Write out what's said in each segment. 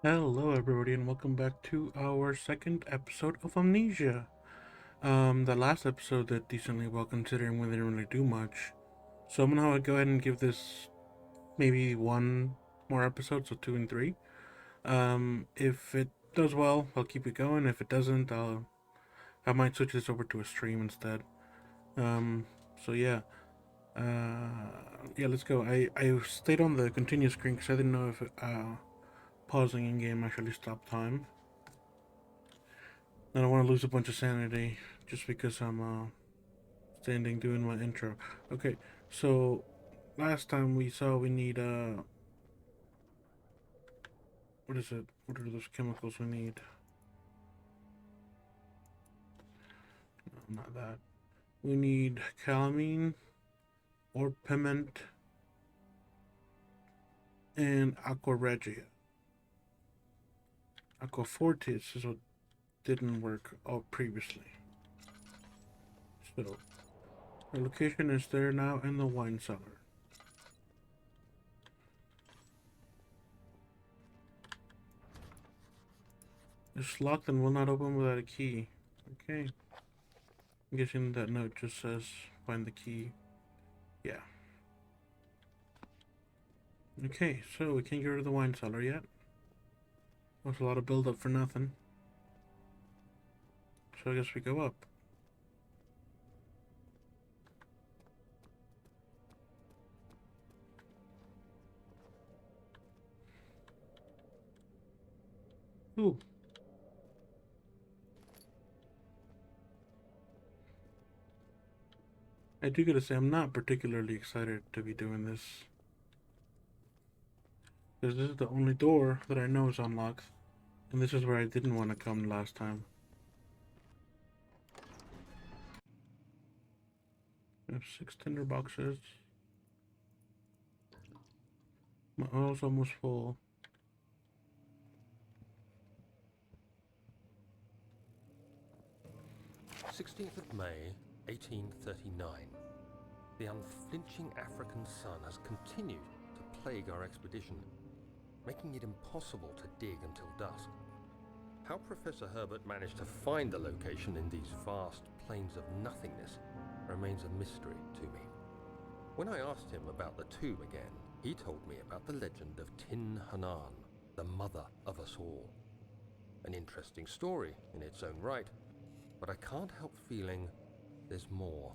Hello, everybody, and welcome back to our second episode of Amnesia. The last episode did decently well considering we didn't really do much. So I'm gonna go ahead and give this maybe one more episode, so two and three. If it does well, I'll keep it going. If it doesn't, I might switch this over to a stream instead. Um, so yeah, let's go. I stayed on the continue screen because I didn't know if pausing in game actually stopped time. I don't want to lose a bunch of sanity just because I'm standing doing my intro. Okay, so last time we saw we need what is it? What are those chemicals we need? No, not that. We need calamine, orpiment, and aqua regia. Aqua fortis is what didn't work out previously. So our location is there now in the wine cellar. It's locked and will not open without a key. Okay. I'm guessing that note just says find the key. Yeah. Okay, so we can't get rid of the wine cellar yet. That's a lot of build up for nothing. So I guess we go up. Ooh. I do gotta say, I'm not particularly excited to be doing this. Because this is the only door that I know is unlocked. And this is where I didn't want to come last time. I have 6 tinder boxes. My oil's almost full. 16th of May, 1839. The unflinching African sun has continued to plague our expedition, making it impossible to dig until dusk. How Professor Herbert managed to find the location in these vast plains of nothingness remains a mystery to me. When I asked him about the tomb again, he told me about the legend of Tin Hanan, the mother of us all. An interesting story in its own right, but I can't help feeling there's more.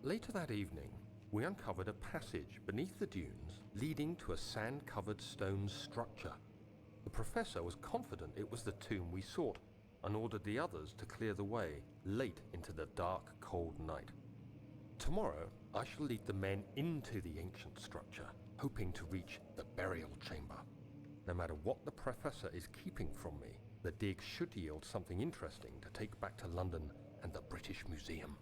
Later that evening, we uncovered a passage beneath the dunes leading to a sand-covered stone structure. The professor was confident it was the tomb we sought and ordered the others to clear the way late into the dark, cold night. Tomorrow, I shall lead the men into the ancient structure, hoping to reach the burial chamber. No matter what the professor is keeping from me, the dig should yield something interesting to take back to London and the British Museum.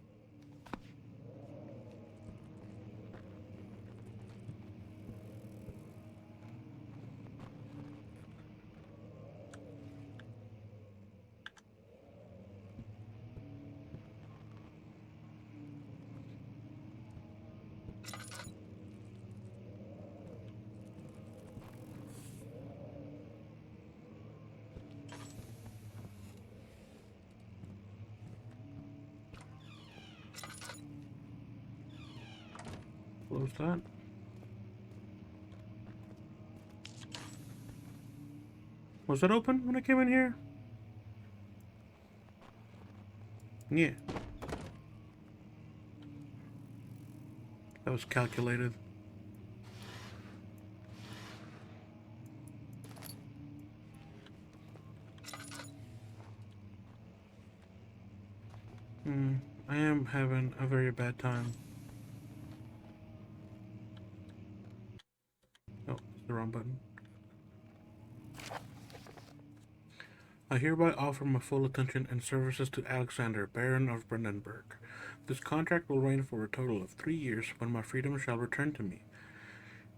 Close that. Was it open when I came in here? Yeah. That was calculated. I am having a very bad time. Oh, it's the wrong button. I hereby offer my full attention and services to Alexander, Baron of Brandenburg. This contract will reign for a total of 3 years when my freedom shall return to me.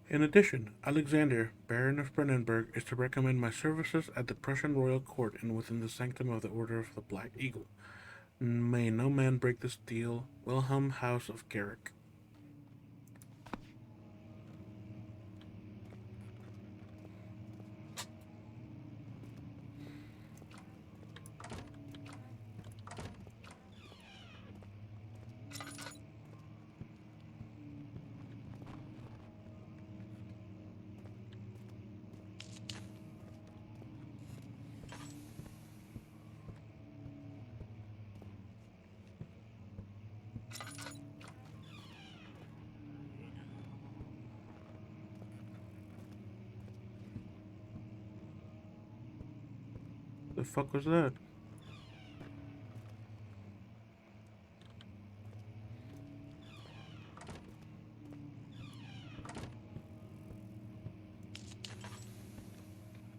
In addition, Alexander, Baron of Brandenburg, is to recommend my services at the Prussian royal court and within the sanctum of the Order of the Black Eagle. May no man break this deal. Wilhelm House of Garrick. fuck was that?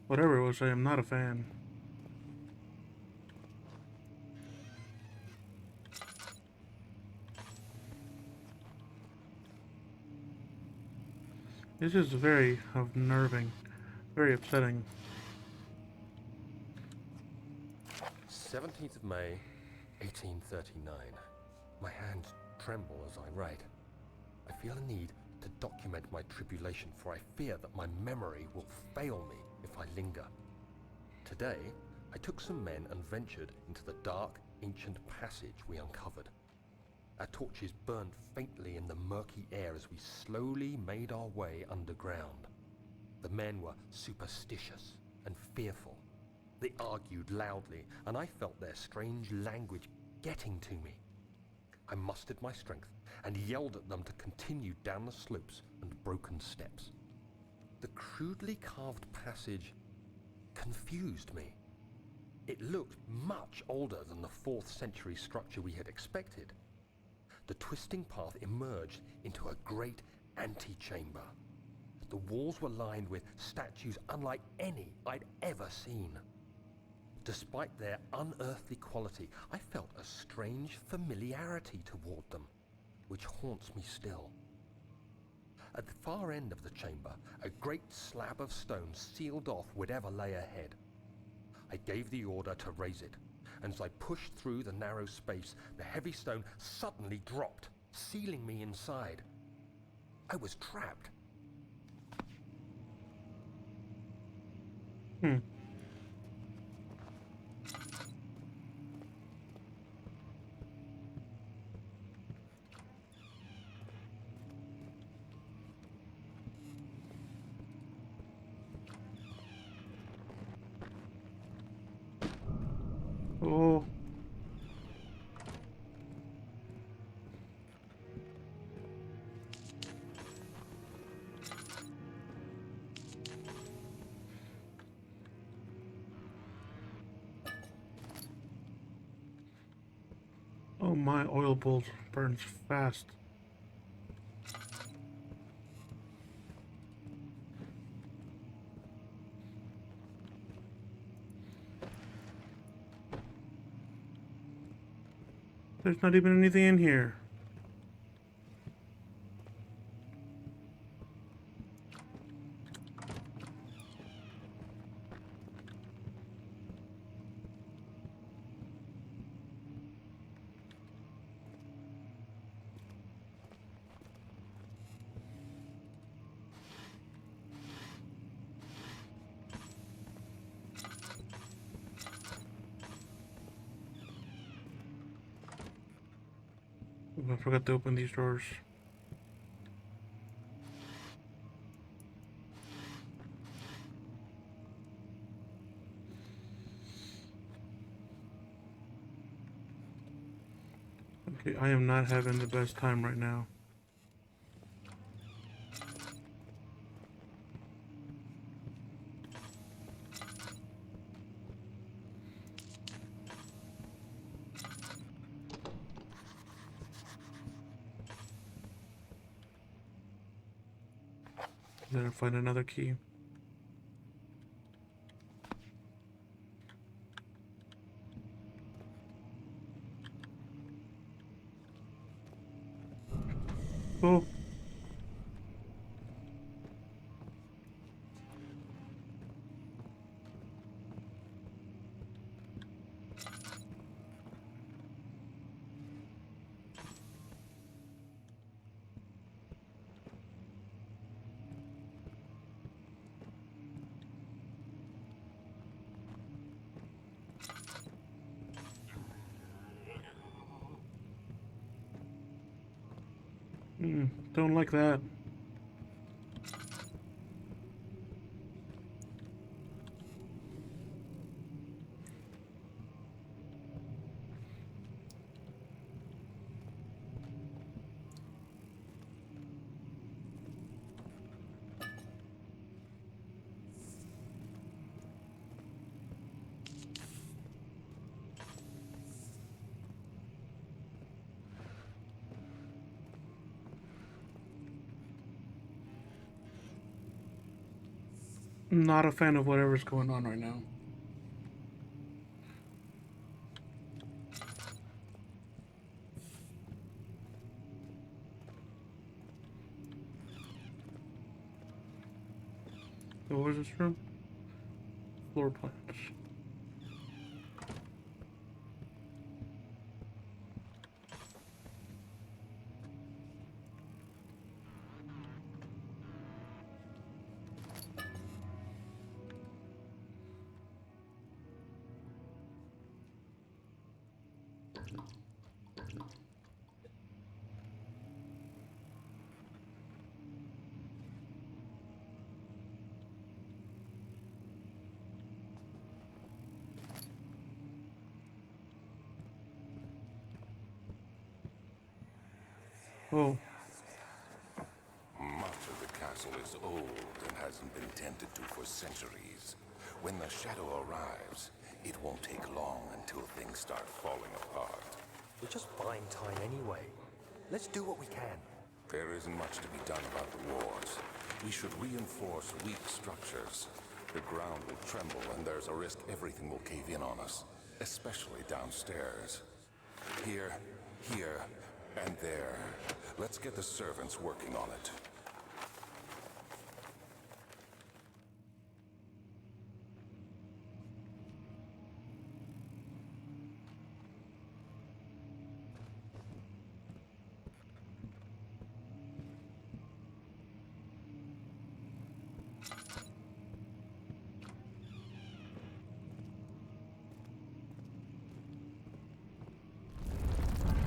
Whatever it was, I am not a fan. This is very unnerving, very upsetting. 17th of May, 1839. My hands tremble as I write. I feel a need to document my tribulation, for I fear that my memory will fail me if I linger. Today, I took some men and ventured into the dark, ancient passage we uncovered. Our torches burned faintly in the murky air as we slowly made our way underground. The men were superstitious and fearful. They argued loudly, and I felt their strange language getting to me. I mustered my strength and yelled at them to continue down the slopes and broken steps. The crudely carved passage confused me. It looked much older than the 4th century structure we had expected. The twisting path emerged into a great antechamber. The walls were lined with statues unlike any I'd ever seen. Despite their unearthly quality, I felt a strange familiarity toward them, which haunts me still. At the far end of the chamber, a great slab of stone sealed off whatever lay ahead. I gave the order to raise it, and as I pushed through the narrow space, the heavy stone suddenly dropped, sealing me inside. I was trapped. Oh. Oh, my oil bowl burns fast. There's not even anything in here. Oh, I forgot to open these drawers. Okay, I am not having the best time right now. Then I find another key. Oh. Don't like that. Not a fan of whatever's going on right now. What was this room? Floor plans. Oh, Much of the castle is old and hasn't been tended to for centuries. When the shadow arrives, it won't take long until things start falling apart. We're just buying time anyway. Let's do what we can. There isn't much to be done about the wars. We should reinforce weak structures. The ground will tremble and there's a risk everything will cave in on us, especially downstairs. Here, and there. Let's get the servants working on it.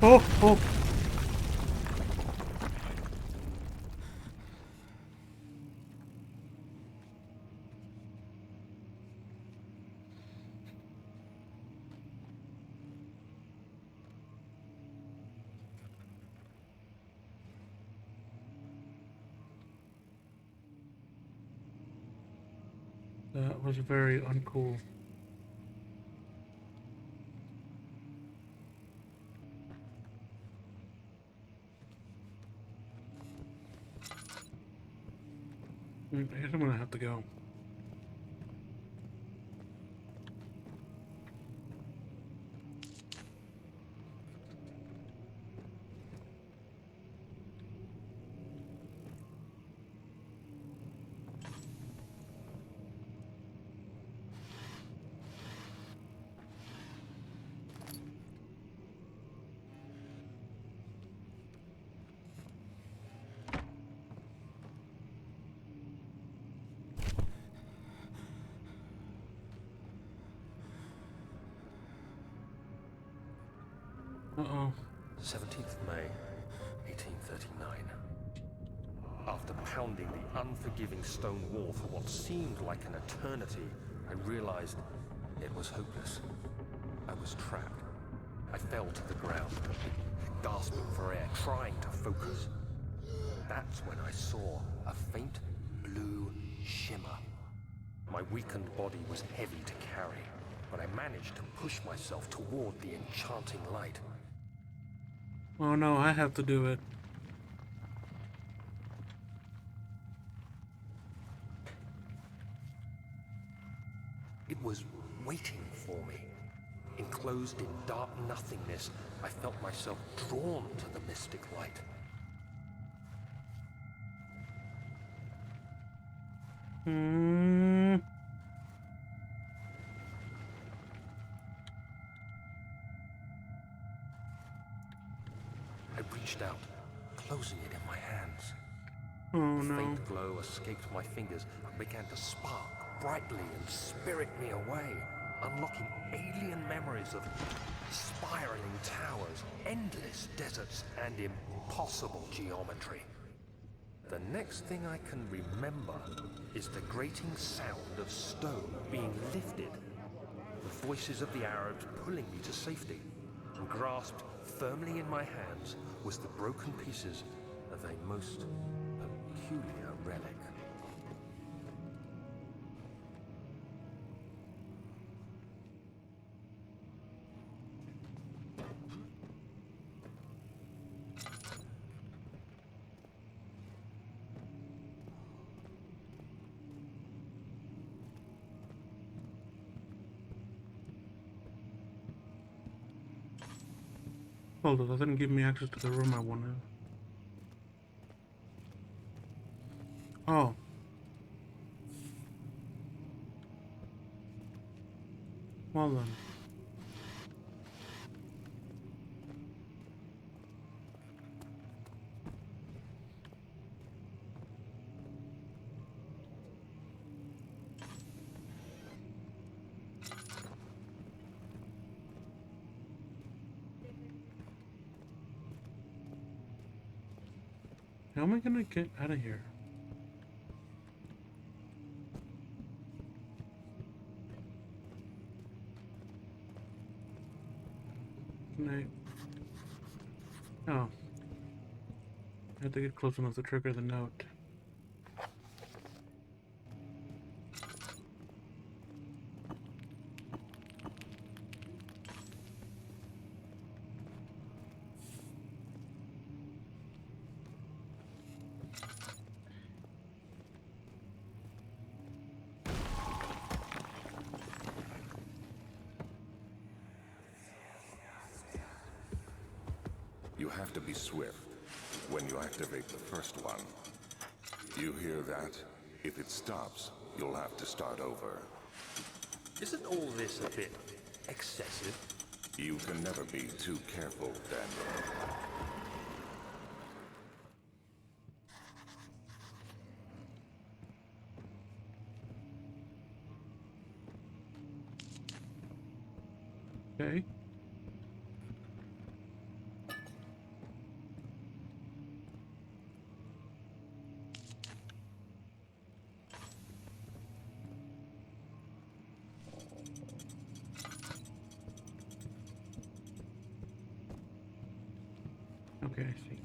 oh, oh! That was very uncool. I guess I'm gonna have to go. Uh-oh. 17th May, 1839. After pounding the unforgiving stone wall for what seemed like an eternity, I realized it was hopeless. I was trapped. I fell to the ground, gasping for air, trying to focus. That's when I saw a faint blue shimmer. My weakened body was heavy to carry, but I managed to push myself toward the enchanting light. Oh no, I have to do it. It was waiting for me. Enclosed in dark nothingness, I felt myself drawn to the mystic light. I reached out, closing it in my hands. Oh A no. faint glow escaped my fingers and began to spark brightly and spirit me away, unlocking alien memories of spiraling towers, endless deserts, and impossible geometry. The next thing I can remember is the grating sound of stone being lifted, the voices of the Arabs pulling me to safety, and grasped firmly in my hands was the broken pieces of a most peculiar relic. Hold on, that didn't give me access to the room I wanted. Oh. Well then. How am I gonna get out of here? Can I... Oh. I have to get close enough to trigger the note. You have to be swift when you activate the first one. You hear that? If it stops, you'll have to start over. Isn't all this a bit excessive? You can never be too careful, Daniel. Okay. Okay, I see.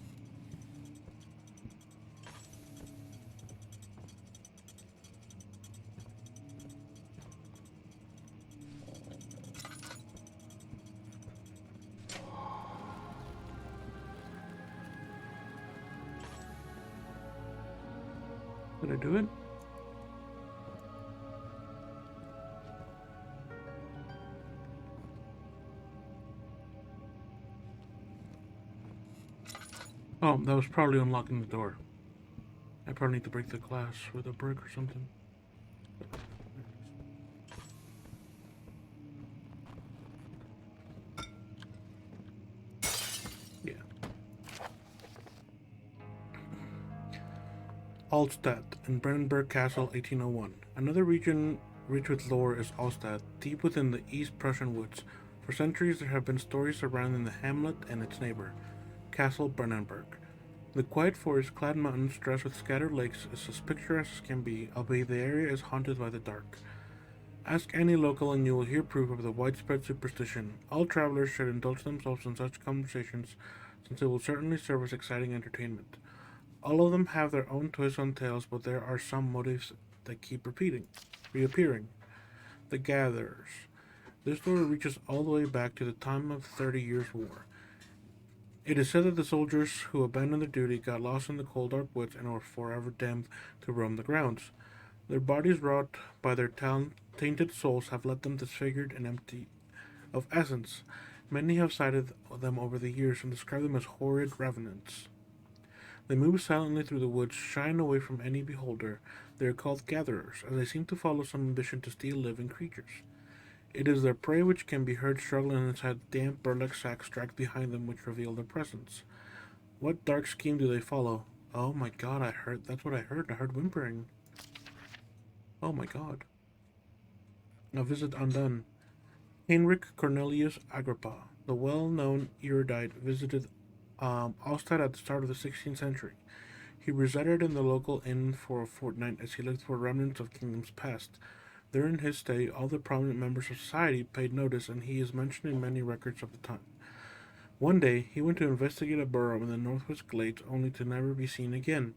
Did I do it? Oh, that was probably unlocking the door. I probably need to break the glass with a brick or something. Yeah. Altstadt in Brandenburg Castle, 1801. Another region rich with lore is Altstadt, deep within the East Prussian woods. For centuries, there have been stories surrounding the hamlet and its neighbor, Castle Brandenburg. The quiet forest-clad mountains, dressed with scattered lakes, is as picturesque as can be, albeit the area is haunted by the dark. Ask any local and you will hear proof of the widespread superstition. All travelers should indulge themselves in such conversations, since it will certainly serve as exciting entertainment. All of them have their own twists on tales, but there are some motifs that keep reappearing. The Gatherers. This story reaches all the way back to the time of the 30 Years' War. It is said that the soldiers who abandoned their duty got lost in the cold dark woods and were forever damned to roam the grounds. Their bodies, wrought by their tainted souls, have left them disfigured and empty of essence. Many have cited them over the years and described them as horrid revenants. They move silently through the woods, shying away from any beholder. They are called gatherers, as they seem to follow some ambition to steal living creatures. It is their prey which can be heard struggling inside damp burlap sacks dragged behind them which reveal their presence. What dark scheme do they follow? Oh my god, that's what I heard. I heard whimpering. Oh my god. A visit undone. Heinrich Cornelius Agrippa, the well-known erudite, visited Ostad at the start of the 16th century. He resided in the local inn for a fortnight as he looked for remnants of kingdoms past. During his stay, all the prominent members of society paid notice, and he is mentioned in many records of the time. One day, he went to investigate a burrow in the northwest glades, only to never be seen again.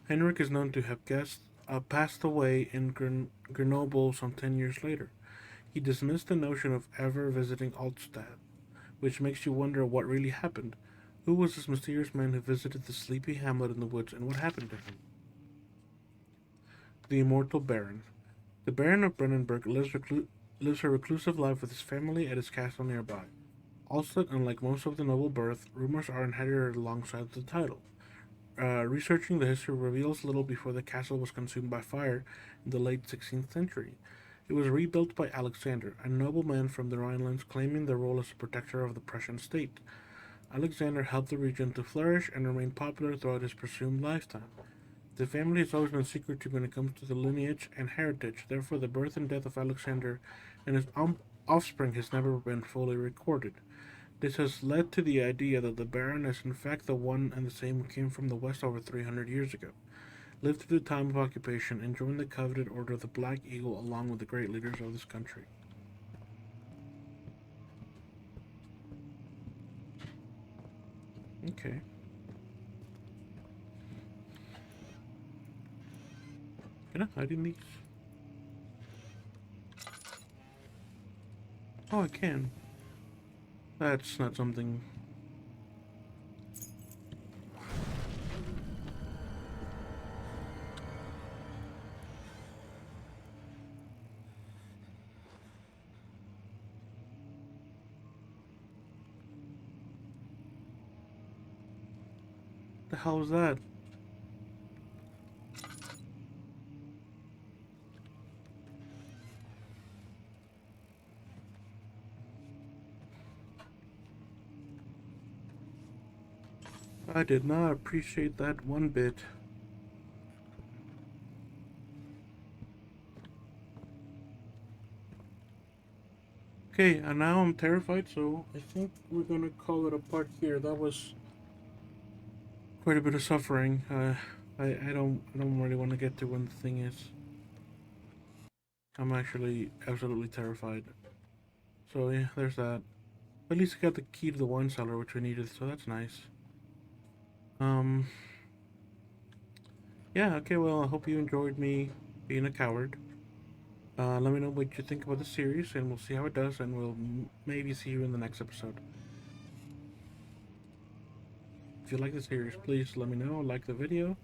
Henrik is known to have passed away in Grenoble some 10 years later. He dismissed the notion of ever visiting Altstadt, which makes you wonder what really happened. Who was this mysterious man who visited the sleepy hamlet in the woods, and what happened to him? The Immortal Baron. The Baron of Brandenburg lives a reclusive life with his family at his castle nearby. Also, unlike most of the noble birth, rumors are inherited alongside the title. Researching the history reveals little before the castle was consumed by fire in the late 16th century. It was rebuilt by Alexander, a nobleman from the Rhinelands claiming the role as a protector of the Prussian state. Alexander helped the region to flourish and remain popular throughout his presumed lifetime. The family has always been secretive when it comes to the lineage and heritage, therefore, the birth and death of Alexander and his offspring has never been fully recorded. This has led to the idea that the Baron is in fact the one and the same who came from the west over 300 years ago, lived through the time of occupation, and joined the coveted Order of the Black Eagle along with the great leaders of this country. Okay. Can I hide in these? Oh, I can. That's not something. The hell is that? I did not appreciate that one bit. Okay, and now I'm terrified, so I think we're gonna call it a part here. That was quite a bit of suffering. I don't really want to get to when the thing is. I'm actually absolutely terrified. So yeah, there's that. At least I got the key to the wine cellar, which we needed, so that's nice. Um, yeah, okay, well, I hope you enjoyed me being a coward. Let me know what you think about the series, and we'll see how it does, and we'll maybe see you in the next episode. If you like the series, please let me know. Like the video,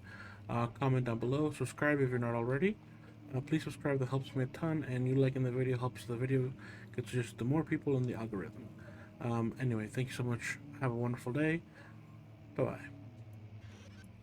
comment down below, subscribe if you're not already. Please subscribe, that helps me a ton, and you liking the video helps the video get suggested to more people in the algorithm. Anyway, thank you so much. Have a wonderful day. Bye bye.